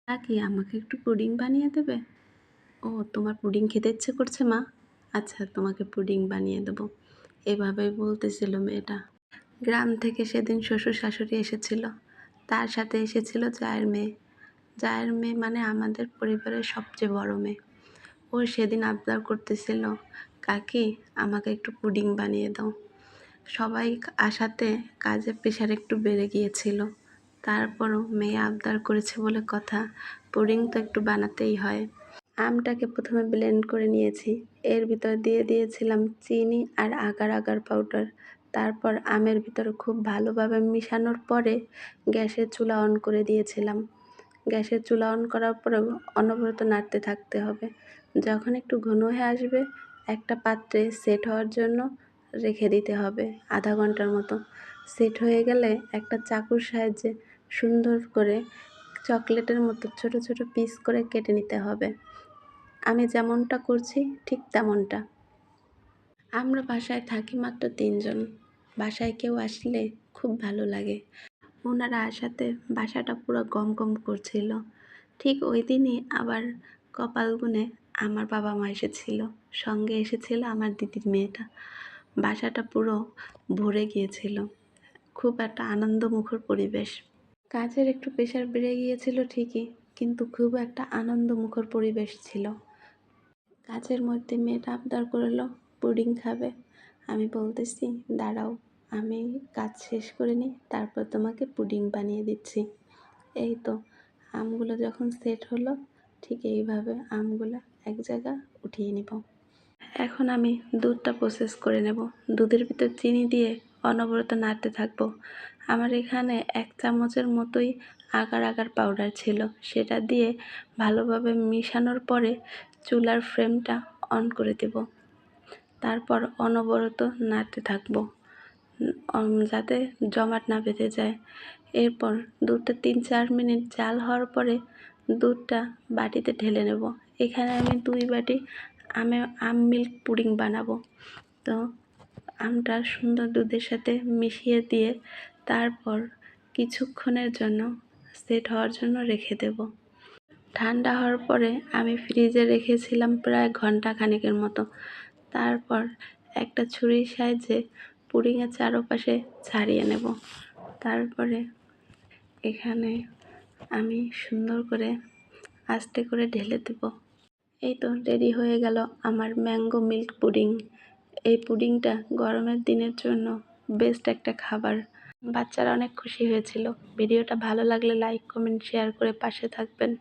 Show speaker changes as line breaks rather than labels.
কাকি আমাকে একটু পুডিং বানিয়ে দেবে? ও তোমার পুডিং খেতে ইচ্ছে করছে মা? আচ্ছা তোমাকে পুডিং বানিয়ে দেবো। এভাবেই বলতেছিল মেয়েটা। গ্রাম থেকে সেদিন শ্বশুর শাশুড়ি এসেছিল, তার সাথে এসেছিল জায়ের মেয়ে। জায়ের মেয়ে মানে আমাদের পরিবারের সবচেয়ে বড় মেয়ে। ও সেদিন আবদার করতেছিল, কাকি আমাকে একটু পুডিং বানিয়ে দাও। সবাই আসাতে কাজের প্রেশার একটু বেড়ে গিয়েছিল, তারপরও মেয়ে আবদার করেছে বলে কথা, পুডিং তো একটু বানাতেই হয়। আমটাকে প্রথমে ব্লেন্ড করে নিয়েছি, এর ভিতর দিয়ে দিয়েছিলাম চিনি আর আগার আগার পাউডার। তারপর আমের ভিতরে খুব ভালোভাবে মিশানোর পরে গ্যাসের চুলা অন করে দিয়েছিলাম। গ্যাসের চুলা অন করার পরেও অনবরত নাড়তে থাকতে হবে। যখন একটু ঘন হয়ে আসবে, একটা পাত্রে সেট হওয়ার জন্য রেখে দিতে হবে আধা ঘন্টার মতো। সেট হয়ে গেলে একটা চাকুর সাহায্যে সুন্দর করে চকলেটের মতো ছোট ছোট পিস করে কেটে নিতে হবে। আমি যেমনটা করছি ঠিক তেমনটা। আমরা বাসায় থাকি মাত্র 3 জন। বাসায় কেউ আসলে খুব ভালো লাগে। ওনারা আসাতে বাসাটা পুরো গম গম করছিল। ঠিক ওই দিনই আবার কপাল গুনে আমার বাবা মা এসেছিল, সঙ্গে এসেছিল আমার দিদির মেয়েটা। বাসাটা পুরো ভরে গিয়েছিল, খুব একটা আনন্দমুখর পরিবেশ। কাজের একটু প্রেশার বেড়ে গিয়েছিল ঠিকই, কিন্তু খুব একটা আনন্দমুখর পরিবেশ ছিল। কাজের মধ্যে মেয়েটা আবদার করলো পুডিং খাবে। আমি বলতেছি দাঁড়াও, আমি কাজ শেষ করে নিই, তারপর তোমাকে পুডিং বানিয়ে দিচ্ছি। এই তো আমগুলো যখন সেট হলো, ঠিক এইভাবে আমগুলো এক জায়গা উঠিয়ে নিব। এখন আমি দুধটা প্রসেস করে নেব। দুধের ভিতর চিনি দিয়ে অনবরত নাড়তে থাকবো। আমার এখানে 1 চামচের মতোই আগার আগার পাউডার ছিল, সেটা দিয়ে ভালোভাবে মিশানোর পরে চুলার ফ্লেমটা অন করে দেব। তারপর অনবরত নাড়তে থাকবো যাতে জমাট না বেঁধে যায়। এরপর দুধটা 3-4 মিনিট জাল হওয়ার পরে দুধটা বাটিতে ঢেলে নেব। এখানে আমি 2 বাটি আম মিল্ক পুডিং বানাবো। তো আমটা সুন্দর দুধের সাথে মিশিয়ে দিয়ে তারপর কিছুক্ষণের জন্য সেট হওয়ার জন্য রেখে দেব। ঠান্ডা হওয়ার পরে আমি ফ্রিজে রেখেছিলাম প্রায় ঘন্টা খানেকের মতো। তারপর একটা ছুরির সাহায্যে পুডিংয়ের চারপাশে ছাড়িয়ে নেব। তারপরে এখানে আমি সুন্দর করে আস্তে করে ঢেলে দেব। এই তো রেডি হয়ে গেল আমার ম্যাঙ্গো মিল্ক পুডিং। এই পুডিংটা গরমের দিনের জন্য বেস্ট একটা খাবার। বাচ্চারা অনেক খুশি হয়েছিল। ভিডিওটা ভালো লাগলে লাইক, কমেন্ট, শেয়ার করে পাশে থাকবেন।